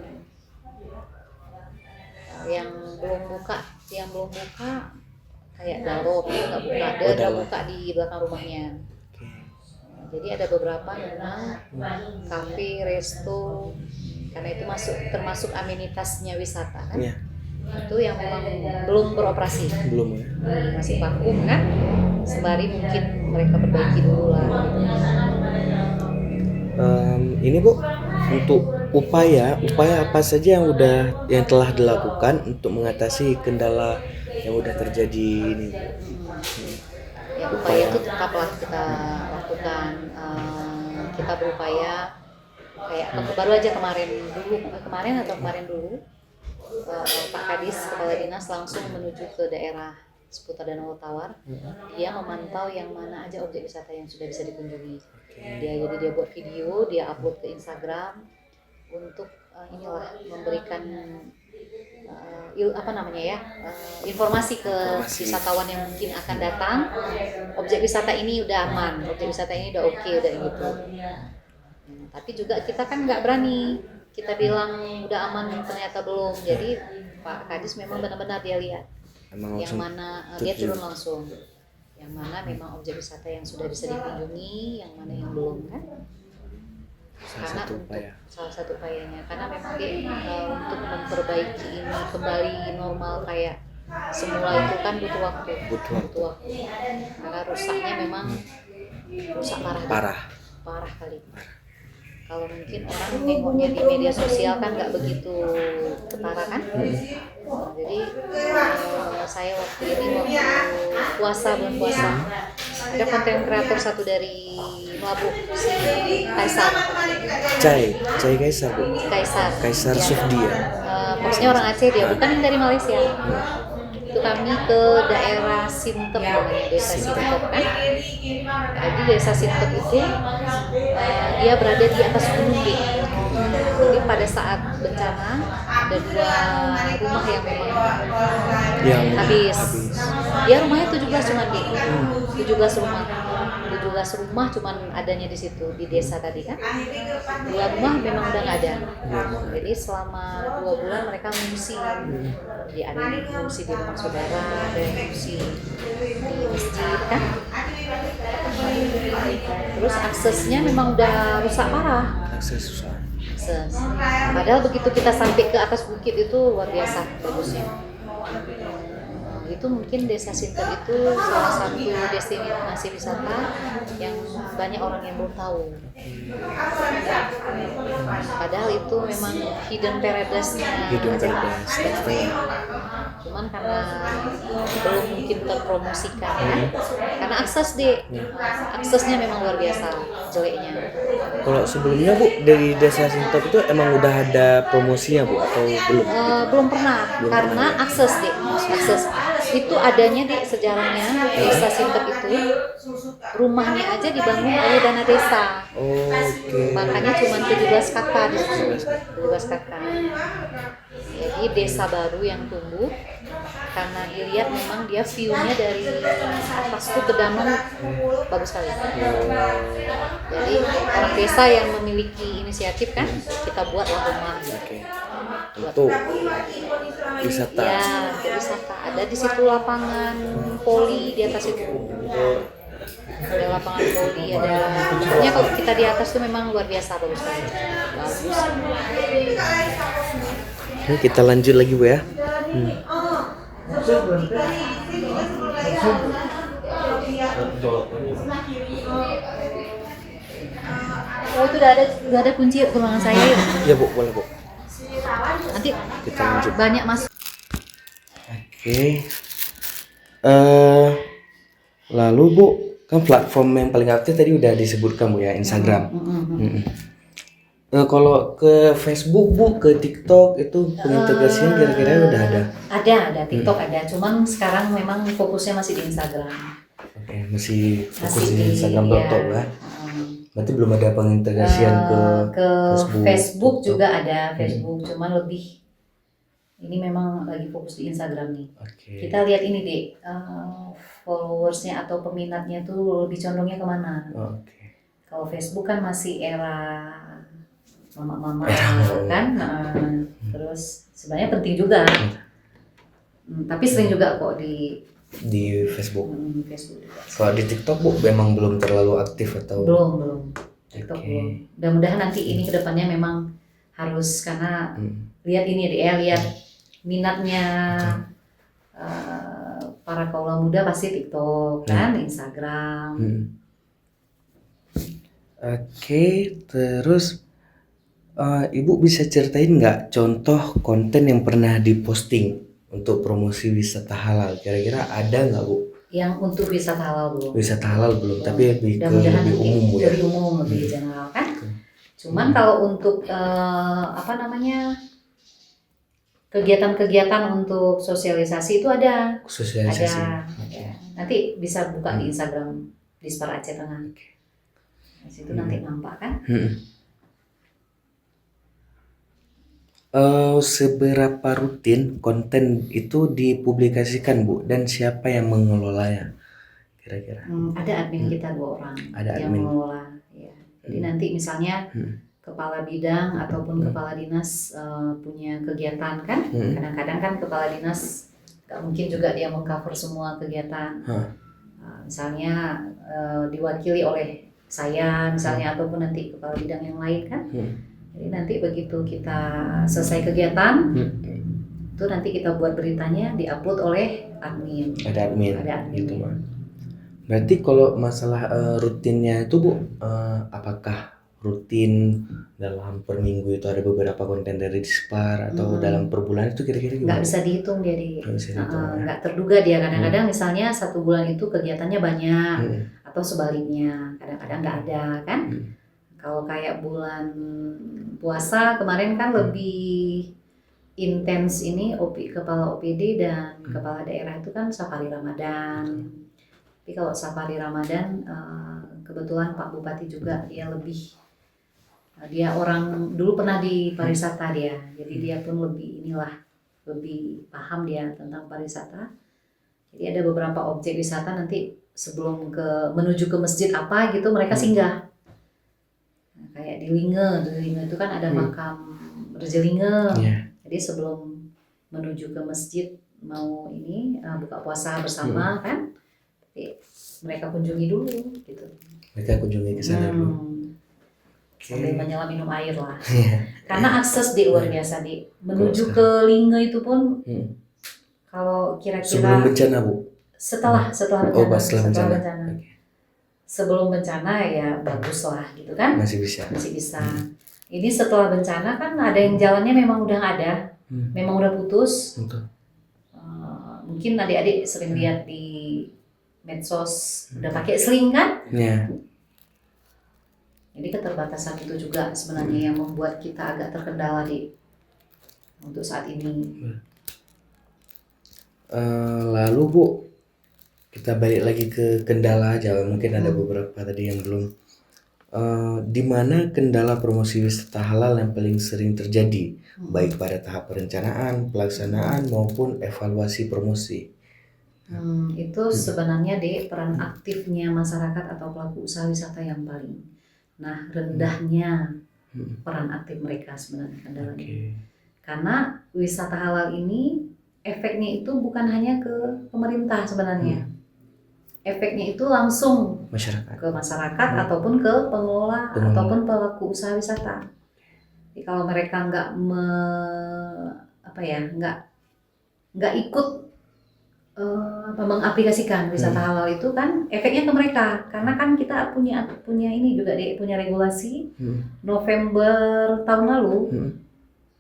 Speaker 2: Yang belum buka kayak Dalrot itu nggak buka, dia udah buka di belakang rumahnya. Jadi ada beberapa memang kafe, resto, karena itu termasuk amenitasnya wisata kan. Itu yang memang belum beroperasi. Masih vakum kan. Sembari mungkin mereka perbaiki dulu lah.
Speaker 1: Ini Bu, untuk upaya apa saja yang telah dilakukan untuk mengatasi kendala yang udah terjadi ini?
Speaker 2: Ya, upaya itu tetaplah kita lakukan. Kita berupaya kayak baru aja kemarin dulu Pak Kadis Kepala Dinas langsung menuju ke daerah seputar Danau Tawar. Dia memantau yang mana aja objek wisata yang sudah bisa dikunjungi. Jadi dia buat video, dia upload ke Instagram untuk memberikan informasi ke wisatawan yang mungkin akan datang. Objek wisata ini udah aman, objek wisata ini udah oke, udah gitu. Tapi juga kita kan nggak berani kita bilang udah aman ternyata belum. Jadi Pak Kadis memang benar-benar dia lihat yang mana dia turun langsung, yang mana memang objek wisata yang sudah bisa dikunjungi, yang mana yang belum kan. Salah satu upayanya karena memang dia untuk memperbaiki ini kembali normal kayak semula itu kan butuh waktu. Karena rusaknya memang rusak parah kali. Kalau mungkin orang nengoknya di media sosial kan nggak begitu ketara kan. Jadi saya waktu bulan puasa Ada konten kreator satu dari Labu, si Kaisar.
Speaker 1: Cai Kaisar Bu.
Speaker 2: Kaisar.
Speaker 1: Kaisar
Speaker 2: Ya.
Speaker 1: Sufdi ya.
Speaker 2: Bosnya orang Aceh dia, bukan yang dari Malaysia. Itu kami ke daerah Sintep namanya, desa Sintep kan. Jadi desa Sintep itu dia berada di atas gunung Dik. Jadi pada saat bencana ada 2 rumah yang memang habis. Dia rumahnya 17 cuma Dik. 17 rumah. 17 rumah cuman adanya di situ di desa tadi kan. 2 rumah memang udah nggak ada. Jadi selama 2 bulan mereka mengungsi. Jadi ada yang mengungsi di rumah saudara, ada yang mengungsi di masjid kan. Terus aksesnya memang udah rusak parah.
Speaker 1: Akses susah.
Speaker 2: Padahal begitu kita sampai ke atas bukit itu luar biasa bagusnya. Itu mungkin desa Sintep itu salah satu destinasi wisata yang banyak orang yang belum tahu. Padahal itu memang hidden paradise-nya. Cuman karena belum mungkin terpromosikan ya. Karena aksesnya memang luar biasa jeleknya.
Speaker 1: Kalau sebelumnya Bu dari desa Sintep itu emang udah ada promosinya Bu atau belum?
Speaker 2: Belum pernah karena akses itu adanya di sejarahnya desa Sintep itu rumahnya aja dibangun oleh dana desa. Makanya cuma 17 kakak di situ. 17 kakak. Jadi desa baru yang tumbuh karena dilihat memang dia view-nya dari atas tuh ke danau bagus sekali. Jadi orang desa yang memiliki inisiatif kan kita buatlah rumah.
Speaker 1: Untuk wisata.
Speaker 2: Ya, untuk wisata. Ada di situ lapangan voli di atas itu. Ada lapangan voli, ada. Pokoknya kalau kita di atas tuh memang luar biasa bagus sekali. Bagus.
Speaker 1: Oke, kita lanjut lagi Bu ya.
Speaker 2: Oh itu udah ada kunci ke ruangan saya yuk.
Speaker 1: Ya Bu, boleh Bu.
Speaker 2: Nanti
Speaker 1: Kita lanjut.
Speaker 2: banyak masuk.
Speaker 1: Oke. Lalu Bu, kan platform yang paling aktif tadi udah disebutkan Bu ya, Instagram. Kalau ke Facebook Bu, ke TikTok itu pengintegrasian kira-kira udah ada?
Speaker 2: Ada TikTok ada, cuman sekarang memang fokusnya masih di Instagram.
Speaker 1: Oke, masih fokus di Instagram
Speaker 2: ya.
Speaker 1: ya. Berarti belum ada pengintegrasian
Speaker 2: ke Facebook juga ada Facebook, cuman lebih ini memang lagi fokus di Instagram nih. Kita lihat ini deh followersnya atau peminatnya tuh lebih condongnya kemana. Kalau Facebook kan masih era mama-mama kan, terus sebenarnya penting juga, tapi sering juga kok di
Speaker 1: Facebook.
Speaker 2: Facebook juga.
Speaker 1: Kalau di TikTok Bu memang belum terlalu aktif atau?
Speaker 2: Belum. TikTok belum. Mudah-mudahan nanti ini kedepannya memang harus karena lihat ini deh, lihat minatnya para kaula muda pasti TikTok kan, Instagram.
Speaker 1: Oke, terus Ibu bisa ceritain nggak contoh konten yang pernah diposting untuk promosi wisata halal? Kira-kira ada nggak Bu?
Speaker 2: Yang untuk wisata halal belum?
Speaker 1: Wisata halal belum, tapi lebih
Speaker 2: lebih
Speaker 1: umum Bu ya?
Speaker 2: Lebih umum, lebih general kan? Cuman kalau untuk kegiatan-kegiatan untuk sosialisasi itu ada.
Speaker 1: Sosialisasi.
Speaker 2: Ada. Nanti bisa buka di Instagram Dispar Aceh Tengah. Di situ nanti nampak kan?
Speaker 1: Seberapa rutin konten itu dipublikasikan Bu, dan siapa yang mengelolanya kira-kira?
Speaker 2: Ada admin kita 2 orang yang mengelola. Ya. Jadi nanti misalnya kepala bidang ataupun kepala dinas punya kegiatan kan, kadang-kadang kan kepala dinas gak mungkin juga dia mengcover semua kegiatan. Misalnya diwakili oleh saya misalnya ataupun nanti kepala bidang yang lain kan. Jadi nanti begitu kita selesai kegiatan, itu nanti kita buat beritanya, diupload oleh admin.
Speaker 1: Ada admin. Gitu Berarti kalau masalah rutinnya itu Bu, apakah rutin dalam per minggu itu ada beberapa konten dari Dispar atau dalam per bulan itu kira-kira
Speaker 2: Nggak
Speaker 1: gimana?
Speaker 2: bisa dihitung dia
Speaker 1: Nggak bisa dihitung, ya.
Speaker 2: nggak terduga dia kadang-kadang misalnya 1 bulan itu kegiatannya banyak atau sebaliknya kadang-kadang nggak ada kan. Kalau kayak bulan puasa kemarin kan lebih intens ini kepala OPD dan kepala daerah itu kan safari Ramadan. Tapi kalau safari Ramadan kebetulan Pak Bupati juga dia orang dulu pernah di pariwisata dia, jadi dia pun lebih paham dia tentang pariwisata. Jadi ada beberapa objek wisata nanti sebelum menuju ke masjid apa gitu mereka singgah. Nah, kayak di Linge itu kan ada makam Rejelinge. Jadi sebelum menuju ke masjid mau buka puasa bersama kan, jadi mereka kunjungi dulu gitu.
Speaker 1: Mereka kunjungi ke sana dulu.
Speaker 2: Sambil menyelam minum air lah. Karena akses luar biasa menuju ke Linge itu pun kalau kira-kira
Speaker 1: sebelum bencana Bu?
Speaker 2: Setelah bencana.
Speaker 1: Setelah bencana.
Speaker 2: Sebelum bencana ya bagus lah gitu kan.
Speaker 1: Masih bisa.
Speaker 2: Ini setelah bencana kan ada yang jalannya memang udah nggak ada, memang udah putus. Mungkin adik-adik sering lihat di medsos udah pakai seling kan? Jadi keterbatasan itu juga sebenarnya yang membuat kita agak terkendala untuk saat ini.
Speaker 1: Lalu Bu, kita balik lagi ke kendala aja, mungkin ada beberapa tadi yang belum. Di mana kendala promosi wisata halal yang paling sering terjadi, baik pada tahap perencanaan, pelaksanaan maupun evaluasi promosi?
Speaker 2: Itu sebenarnya peran aktifnya masyarakat atau pelaku usaha wisata yang paling. Nah, rendahnya peran aktif mereka sebenarnya kendalanya. Karena wisata halal ini efeknya itu bukan hanya ke pemerintah sebenarnya. Efeknya itu langsung ke masyarakat ataupun ke pengelola ataupun pelaku usaha wisata. Jadi kalau mereka nggak ikut mengaplikasikan wisata halal itu kan efeknya ke mereka, karena kan kita punya ini juga punya regulasi. November tahun lalu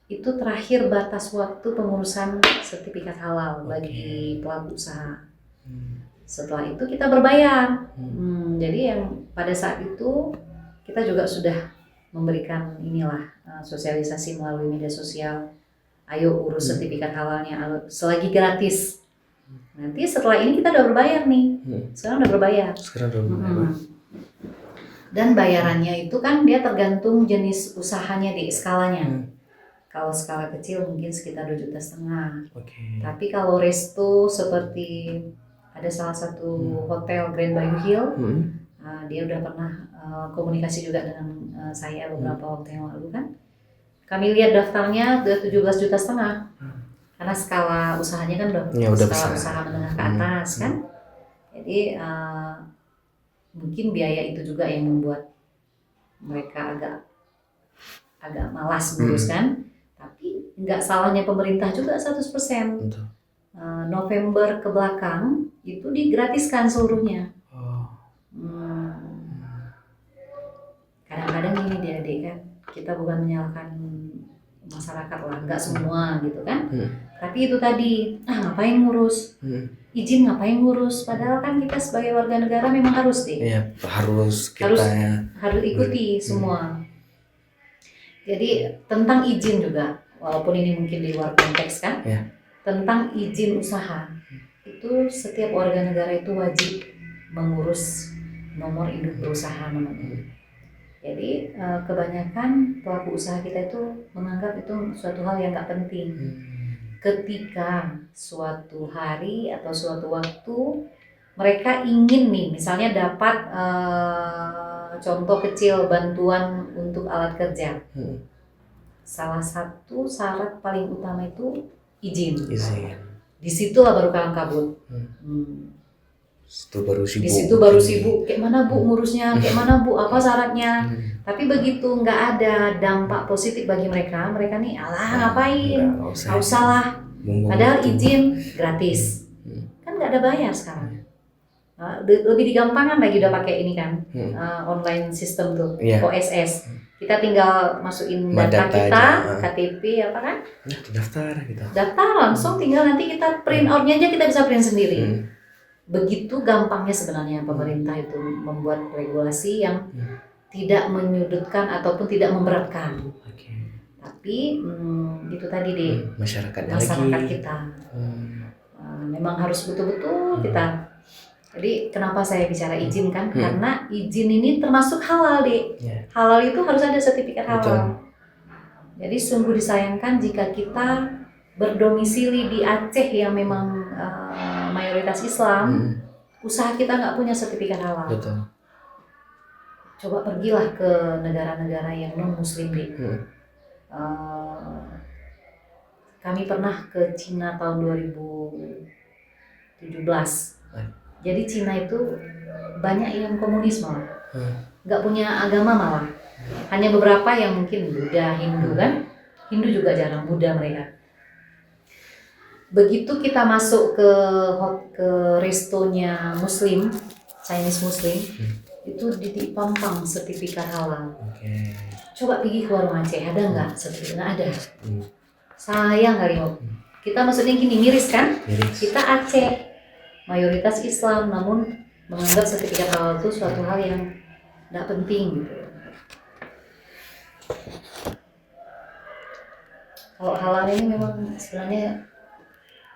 Speaker 2: itu terakhir batas waktu pengurusan sertifikat halal bagi pelaku usaha. Setelah itu kita berbayar. Jadi yang pada saat itu kita juga sudah memberikan sosialisasi melalui media sosial. Ayo urus sertifikat halalnya selagi gratis. Nanti setelah ini kita udah berbayar nih. Sekarang udah berbayar. Dan bayarannya itu kan dia tergantung jenis usahanya skalanya. Kalau skala kecil mungkin sekitar 2,5 juta. Tapi kalau resto seperti ada salah satu hotel Grand Bayou Hill, dia udah pernah komunikasi juga dengan saya beberapa waktu yang lalu kan. Kami lihat daftarnya udah 17,5 juta. Karena skala usahanya kan udah skala usaha menengah ke atas kan. Jadi mungkin biaya itu juga yang membuat mereka agak malas ngurus kan. Tapi nggak salahnya pemerintah juga 100%. November ke belakang itu digratiskan seluruhnya. Kadang-kadang ini adik kan, kita bukan menyalahkan masyarakat lah, nggak semua gitu kan. Tapi itu tadi, ngapain ngurus? Izin ngapain ngurus? Padahal kan kita sebagai warga negara memang harus
Speaker 1: harus
Speaker 2: ikuti semua. Jadi tentang izin juga, walaupun ini mungkin di luar konteks kan, tentang izin usaha itu setiap warga negara itu wajib mengurus nomor induk berusaha namanya. Jadi kebanyakan pelaku usaha kita itu menganggap itu suatu hal yang nggak penting. Ketika suatu hari atau suatu waktu mereka ingin misalnya dapat contoh kecil bantuan untuk alat kerja. Salah satu syarat paling utama itu izin. Di situlah baru kalang kabut. Di situ baru sibuk. Kayak mana Bu ngurusnya? Kayak mana Bu? Apa syaratnya? Tapi begitu nggak ada dampak positif bagi mereka nih ngapain? Nggak usah lah. Padahal izin gratis. Kan nggak ada bayar sekarang. Lebih digampangkan lagi udah pakai ini kan, online system tuh,
Speaker 1: Iya.
Speaker 2: OSS. Kita tinggal masukin
Speaker 1: Data
Speaker 2: data kita,
Speaker 1: aja,
Speaker 2: KTP apa kan,
Speaker 1: Nah, daftar gitu.
Speaker 2: daftar langsung, tinggal nanti kita print outnya aja, kita bisa print sendiri. Begitu gampangnya sebenarnya pemerintah itu membuat regulasi yang tidak menyudutkan ataupun tidak memberatkan. Tapi itu tadi deh,
Speaker 1: masyarakat
Speaker 2: lagi. Kita memang harus betul-betul kita. Jadi kenapa saya bicara izin kan? Karena izin ini termasuk halal deh. Halal itu harus ada sertifikat halal. Betul. Jadi sungguh disayangkan jika kita berdomisili di Aceh yang memang mayoritas Islam, usaha kita nggak punya sertifikat halal. Betul. Coba pergilah ke negara-negara yang non Muslim deh. Kami pernah ke Cina tahun 2017. Jadi Cina itu banyak yang komunis malah, nggak punya agama malah. Hanya beberapa yang mungkin Buddha, Hindu kan. Hindu juga jarang, Buddha mereka. Begitu kita masuk ke restonya Muslim, Chinese Muslim, itu dipampang sertifikat halal. Coba pergi ke warung Aceh, ada nggak sertifikat? Nggak ada. Sayang kali mau. Kita maksudnya gini, miris kan? Kita Aceh, mayoritas Islam, namun menganggap sertifikat halal itu suatu hal yang tidak penting gitu. Kalau halal ini memang sebenarnya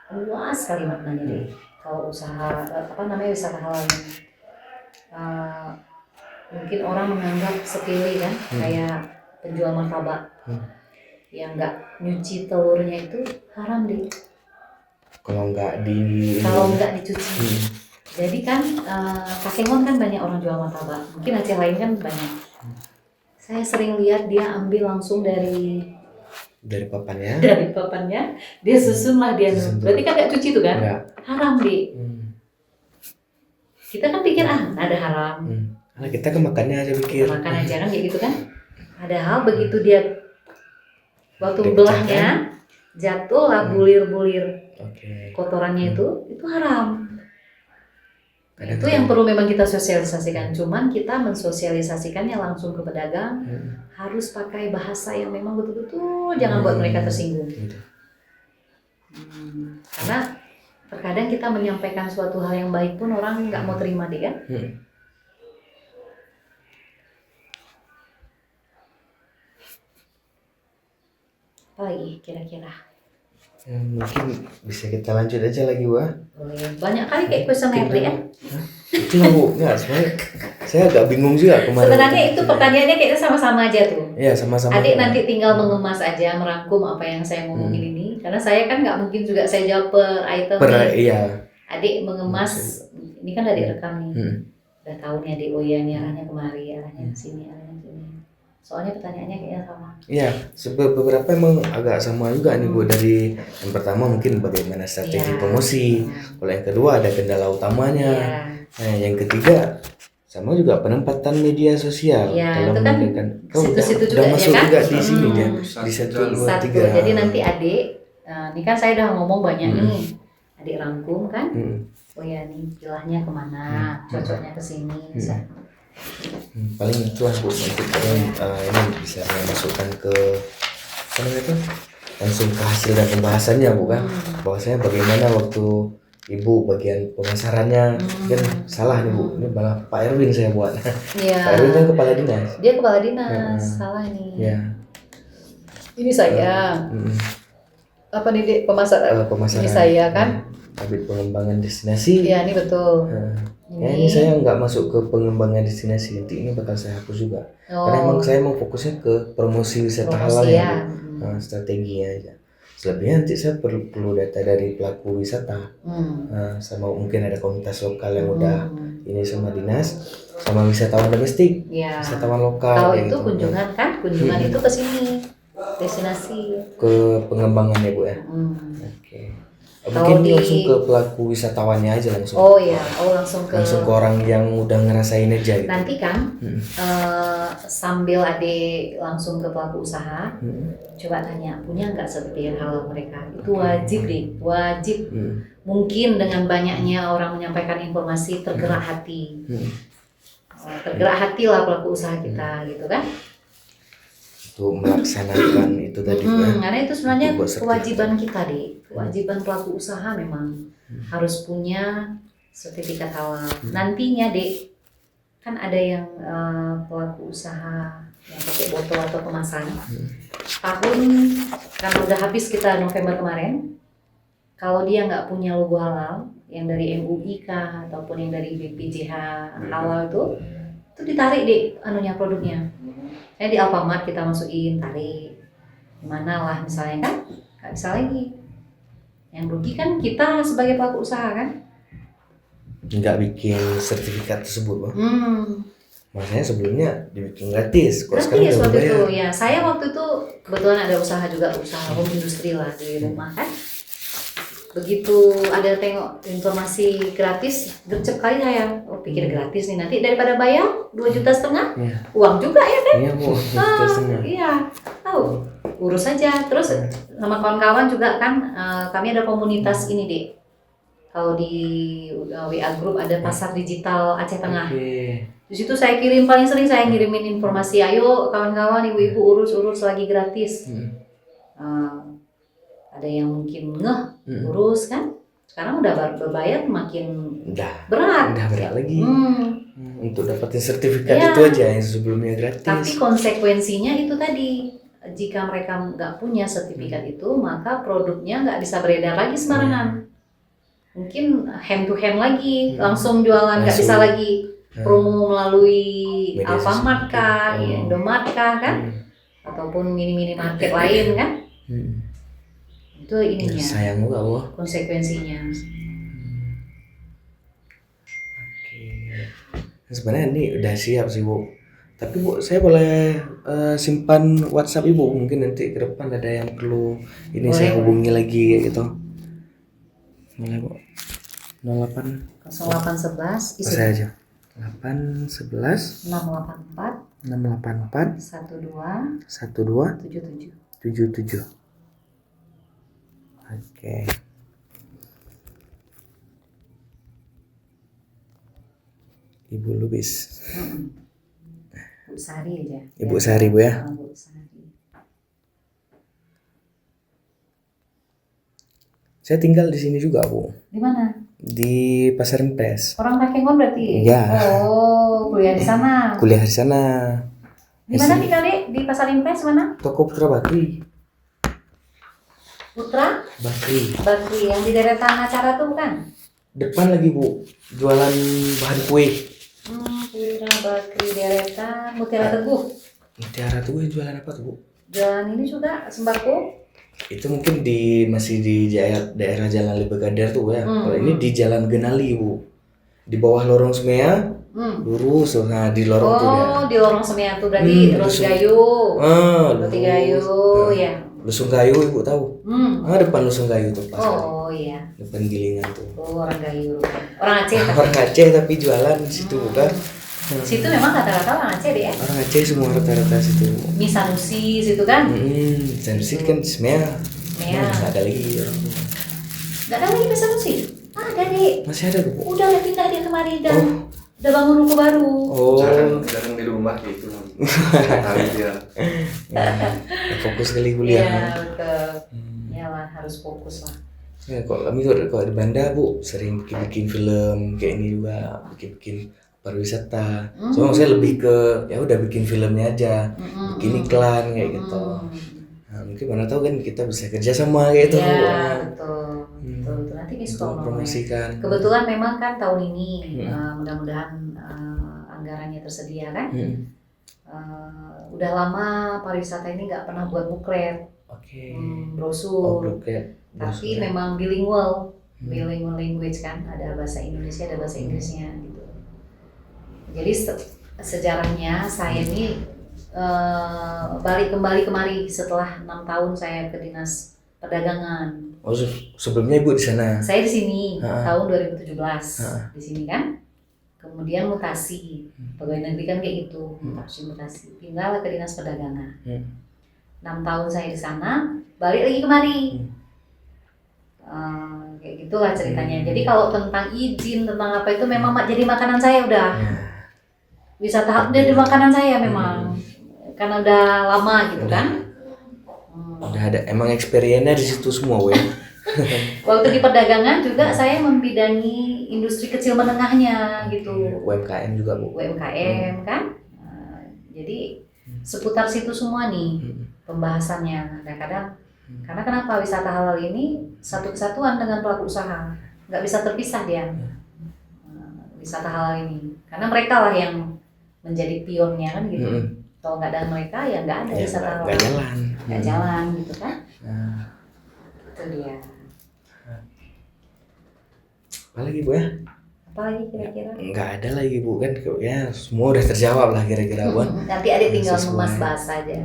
Speaker 2: luas sekali maknanya deh. Kalau usaha wisata halal ini, mungkin orang menganggap sepele kan, kayak penjual martabak yang nggak nyuci telurnya itu haram deh. Kalau nggak dicuci. Jadi kan Kasengon kan banyak orang jual martabak. Mungkin Aceh lain kan banyak. Saya sering lihat dia ambil langsung dari papannya. Dari papannya, dia susun lah dia. Berarti kan nggak cuci tuh kan? Enggak. Haram deh. Kita kan pikir ada haram.
Speaker 1: Nah, kita kan makannya aja pikir.
Speaker 2: Makan aja kan kayak gitu kan. Padahal begitu dia waktu belahnya jatuh lah bulir-bulir. Kotorannya itu haram. Itu yang perlu memang kita sosialisasikan. Cuman kita mensosialisasikannya langsung ke pedagang, harus pakai bahasa yang memang betul-betul jangan buat mereka tersinggung. Karena terkadang kita menyampaikan suatu hal yang baik pun orang nggak mau terima deh kan. Apa lagi kira-kira?
Speaker 1: Mungkin bisa kita lanjut aja lagi, Wah.
Speaker 2: Banyak kali kayak kuesioner ya.
Speaker 1: Itu Bu, enggak sebenarnya saya agak bingung juga kemarin.
Speaker 2: Sebenarnya itu pertanyaannya kayaknya sama-sama aja tuh.
Speaker 1: Iya, sama-sama.
Speaker 2: Adik nanti tinggal mengemas aja, merangkum apa yang saya ngomongin ini. Karena saya kan nggak mungkin juga saya jawab per item nih.
Speaker 1: Iya.
Speaker 2: Adik mengemas, ini kan adik rekam nih. Udah tahu nih adik, oh iya ini arahnya kemari, arahnya ke sini, arahnya ke sini. Soalnya pertanyaannya kayaknya sama.
Speaker 1: Iya, beberapa emang agak sama juga nih Bu. Dari yang pertama mungkin bagaimana strategi promosi. Kalau yang kedua ada kendala utamanya. Nah, yang ketiga sama juga penempatan media sosial.
Speaker 2: Kalau
Speaker 1: itu
Speaker 2: kan situ-situ juga
Speaker 1: masuk
Speaker 2: ya kan?
Speaker 1: Juga di sini dia di 1, 2, 3.
Speaker 2: Jadi nanti adik, ini kan saya udah ngomong banyak nih. Adik rangkum kan? Oh ya nih jelahnya kemana? Cocoknya ke sini bisa.
Speaker 1: Paling itulah Bu, untuk ini bisa masukkan ke apa namanya itu langsung ke hasil dan pembahasannya Bu kan. Bahwasanya bagaimana waktu Ibu bagian pemasarannya kan salah nih Bu, ini malah Pak Erwin saya buat. Pak Erwin kan kepala dinas.
Speaker 2: Dia kepala dinas, salah nih.
Speaker 1: Iya.
Speaker 2: Ini saya. Apa nih Dek, pemasaran? Ini saya kan.
Speaker 1: Kabit pengembangan destinasi.
Speaker 2: Iya, ini betul.
Speaker 1: Ini saya nggak masuk ke pengembangan destinasi, nanti ini bakal saya hapus juga. Karena emang saya mau fokusnya ke promosi wisata halal ya, strateginya aja. Selebihnya nanti saya perlu data dari pelaku wisata, sama mungkin ada komunitas lokal yang udah ini sama dinas, sama wisatawan domestik, wisatawan lokal.
Speaker 2: Kalau itu gitu. Kunjungan itu ke sini, destinasi.
Speaker 1: Ke pengembangan ya Bu ya. Mungkin langsung ke pelaku wisatawannya aja langsung.
Speaker 2: Langsung ke
Speaker 1: orang yang udah ngerasain aja gitu.
Speaker 2: Nanti kan sambil adik langsung ke pelaku usaha, coba tanya punya nggak sertifikat halal mereka. Itu wajib deh, wajib. mungkin dengan banyaknya orang menyampaikan informasi tergerak hati. Tergerak hati lah pelaku usaha kita gitu kan.
Speaker 1: Untuk melaksanakan itu tadi kan.
Speaker 2: Karena itu sebenarnya
Speaker 1: Untuk buat sertifikat.
Speaker 2: kewajiban kita deh, kewajiban pelaku usaha memang harus punya sertifikat halal. Nantinya deh kan ada yang pelaku usaha yang pakai botol atau kemasan. Tahun kan udah habis kita November kemarin, kalau dia nggak punya logo halal yang dari MUI kah ataupun yang dari BPJH halal itu ditarik deh anunya produknya. Di Alfamart kita masukin, tarik mana lah misalnya kan nggak bisa lagi. Yang rugi kan kita sebagai pelaku usaha kan.
Speaker 1: Nggak bikin sertifikat tersebut, Bang. Makanya sebelumnya dibikin gratis. Kok sekarang
Speaker 2: Gratis
Speaker 1: udah
Speaker 2: waktu
Speaker 1: bayar?
Speaker 2: itu ya. Saya waktu itu kebetulan ada usaha juga, usaha home industry lah di rumah kan. Begitu ada tengok informasi gratis, gercep kali saya. Oh, pikir gratis nih, nanti daripada bayar 2,5 juta,
Speaker 1: Iya.
Speaker 2: uang juga ya kan?
Speaker 1: Iya, Bu. Terus
Speaker 2: Iya, tahu. Urus saja. Terus sama kawan-kawan juga kan, kami ada komunitas ini deh. Kalau di WA Group ada pasar digital Aceh Tengah.
Speaker 1: Oke.
Speaker 2: Di situ saya paling sering saya ngirimin informasi, ayo kawan-kawan ibu-ibu urus lagi gratis. Ada yang mungkin urus kan. Sekarang udah berbayar makin berat.
Speaker 1: Udah berat lagi. Untuk dapetin sertifikat
Speaker 2: Ya.
Speaker 1: itu aja yang sebelumnya gratis.
Speaker 2: Tapi konsekuensinya itu tadi, jika mereka nggak punya sertifikat itu, maka produknya nggak bisa beredar lagi sembarangan. Mungkin hand to hand lagi, langsung jualan, nggak bisa lagi promo melalui
Speaker 1: Media
Speaker 2: Alfamart
Speaker 1: sosial.
Speaker 2: kah, Indomaret kah kan, ataupun mini market lain kan. Itu ininya,
Speaker 1: Sayang juga, Bu.
Speaker 2: konsekuensinya.
Speaker 1: Oke. Sebenarnya ini udah siap sih, Bu. Tapi Bu, saya boleh simpan WhatsApp Ibu, mungkin nanti ke depan ada yang perlu ini
Speaker 2: Boleh.
Speaker 1: saya hubungi lagi kayak gitu. Boleh, Bu. 08
Speaker 2: 0811
Speaker 1: saya aja. 811
Speaker 2: 684
Speaker 1: 684
Speaker 2: 12
Speaker 1: 12
Speaker 2: 77.
Speaker 1: 77. Oke. Ibu Lubis.
Speaker 2: Bu Sari aja.
Speaker 1: Ibu Sari, Bu ya.
Speaker 2: Bu Sari.
Speaker 1: Saya tinggal di sini juga, Bu.
Speaker 2: Di mana?
Speaker 1: Di Pasar Impres.
Speaker 2: Orang Takengon berarti?
Speaker 1: Iya.
Speaker 2: Oh, kuliah di sana.
Speaker 1: Kuliah di sana.
Speaker 2: Di mana tinggal di Pasar Impres mana?
Speaker 1: Toko Putra Bakri.
Speaker 2: Putra
Speaker 1: Bakri.
Speaker 2: Bakri yang di deretan acara tuh bukan?
Speaker 1: Depan lagi, Bu. Jualan bahan kue.
Speaker 2: Putra Bakri deretan Mutiara Teguh.
Speaker 1: Mutiara tuh jualan apa tuh, Bu?
Speaker 2: Jualan ini juga sembako.
Speaker 1: Itu mungkin masih di daerah Jalan Lebegadar tuh, ya. Kalau ini di Jalan Genali, Bu. Di bawah Lorong Semea. Lurus, nah di lorong tuh ya.
Speaker 2: Oh, di lorong Semea tuh berarti Roti Gayo. Roti Gayo, ya.
Speaker 1: Lusung Gayo, Ibu tahu? Depan Lusung Gayo tuh pasar.
Speaker 2: Oh iya.
Speaker 1: Depan Gilingan tuh.
Speaker 2: Oh, orang Gayo. Orang Aceh.
Speaker 1: Orang Aceh tapi jualan di situ, bukan?
Speaker 2: Situ memang rata-rata orang Aceh deh ya.
Speaker 1: Orang Aceh semua rata-rata situ.
Speaker 2: Mie Sanusi situ kan?
Speaker 1: Sanusi kan Semea.
Speaker 2: Semea.
Speaker 1: Nggak ada lagi orang.
Speaker 2: Nggak ada lagi Mie Sanusi? Ada deh.
Speaker 1: Masih ada, Bu?
Speaker 2: Udah pindah dia kemari dan udah bangun ruko baru.
Speaker 1: Oh.
Speaker 3: Jarang di rumah gitu. Tahu dia.
Speaker 1: Fokus kali kuliah.
Speaker 2: Iya, betul. Iyalah, harus fokus lah.
Speaker 1: Ya, kalau kami kalau di Banda, Bu, sering bikin film kayak ini juga, bikin pariwisata. Soalnya saya lebih ke ya udah bikin filmnya aja, bikin iklan kayak gitu. Nah, mungkin mana tahu kan kita bisa kerja sama kayak itu, Bu.
Speaker 2: Iya, betul. Betul. Nanti
Speaker 1: Untuk
Speaker 2: diskon.
Speaker 1: promosikan.
Speaker 2: Kebetulan memang kan tahun ini mudah-mudahan anggarannya tersedia kan. Udah lama pariwisata ini nggak pernah buat buklet,
Speaker 1: Oke.
Speaker 2: brosur.
Speaker 1: Buklet.
Speaker 2: Tapi memang bilingual language kan, ada bahasa Indonesia, ada bahasa Inggrisnya gitu. Jadi sejarahnya saya ini balik kembali kemari setelah 6 tahun saya ke Dinas Perdagangan.
Speaker 1: Oh, sebelumnya Ibu di sana.
Speaker 2: Saya di sini tahun 2017 di sini kan. Kemudian mutasi, pegawai negeri kan kayak gitu, mutasi, pindah ke Dinas Perdagangan. 6 tahun saya di sana, balik lagi kemari. Kayak gitulah ceritanya. Jadi kalau tentang izin tentang apa itu memang jadi makanan saya udah. Wisata jadi makanan saya memang karena udah lama gitu kan.
Speaker 1: Udah ada emang experience-nya di situ semua, weh.
Speaker 2: Waktu di perdagangan juga saya membidangi industri kecil menengahnya gitu.
Speaker 1: UMKM juga, Bu.
Speaker 2: UMKM kan. Jadi seputar situ semua nih pembahasannya. Kadang-kadang karena kenapa wisata halal ini satu kesatuan dengan pelaku usaha, nggak bisa terpisah dia wisata halal ini, karena mereka lah yang menjadi pionnya kan gitu. Kalau nggak ada mereka ya nggak ada wisata halal, nggak jalan gitu kan. Itu dia.
Speaker 1: Apa lagi, Bu ya?
Speaker 2: Apa lagi kira-kira?
Speaker 1: Nggak ada lagi, Bu, kan ya semua udah terjawab lah kira-kira, Bu.
Speaker 2: Nanti ada tinggal ngemas bahas aja.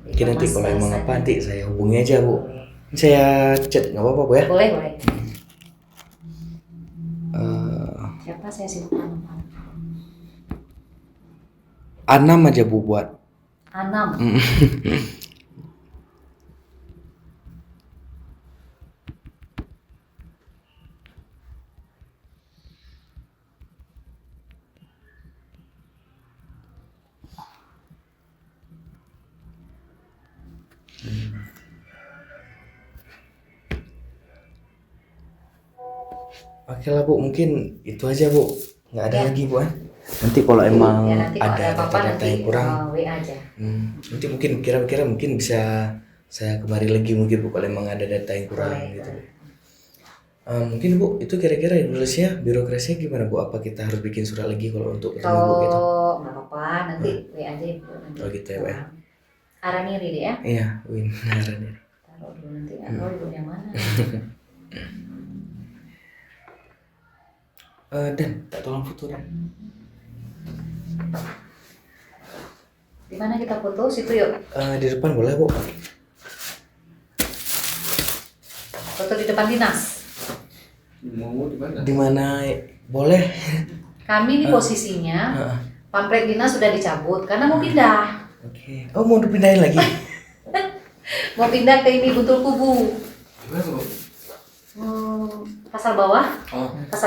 Speaker 1: Mungkin nanti kalau emang apa nanti saya hubungi aja, Bu. Saya chat nggak apa-apa, Bu ya?
Speaker 2: Boleh. Siapa saya sibuk
Speaker 1: Anam aja, Bu, buat
Speaker 2: Anam.
Speaker 1: Oke lah, Bu, mungkin itu aja, Bu. Nggak ada lagi, Bu. Nanti kalau emang
Speaker 2: Ya, nanti kalau
Speaker 1: ada
Speaker 2: apa-apa
Speaker 1: data-data
Speaker 2: nanti
Speaker 1: yang kurang,
Speaker 2: WA aja.
Speaker 1: nanti mungkin kira-kira mungkin bisa saya kemari lagi mungkin, Bu, kalau emang ada data yang kurang gitu. Mungkin, Bu, itu kira-kira Indonesia birokrasinya gimana, Bu? Apa kita harus bikin surat lagi kalau untuk ketemu Bu gitu?
Speaker 2: Kalau nggak apa-apa nanti WA aja Ibu. Nanti.
Speaker 1: Oh gitu ya, Bu ya?
Speaker 2: Araniri deh ya.
Speaker 1: Iya, Win. Araniri.
Speaker 2: Taruh dulu nanti. Taruh dulu yang mana?
Speaker 1: Dan tak tolong foto dan.
Speaker 2: Di mana kita foto? Situ yuk.
Speaker 1: Di depan boleh, Bu?
Speaker 2: Foto di depan dinas.
Speaker 3: Mau di mana?
Speaker 1: Di mana boleh?
Speaker 2: Kami ini posisinya pamflet dinas sudah dicabut karena mau pindah.
Speaker 1: Oke. Oh, mau dipindahin lagi?
Speaker 2: Mau pindah ke ini Buntul Kubu.
Speaker 3: Di mana, Bu?
Speaker 2: Pasar bawah.
Speaker 3: Oh.
Speaker 2: Pasar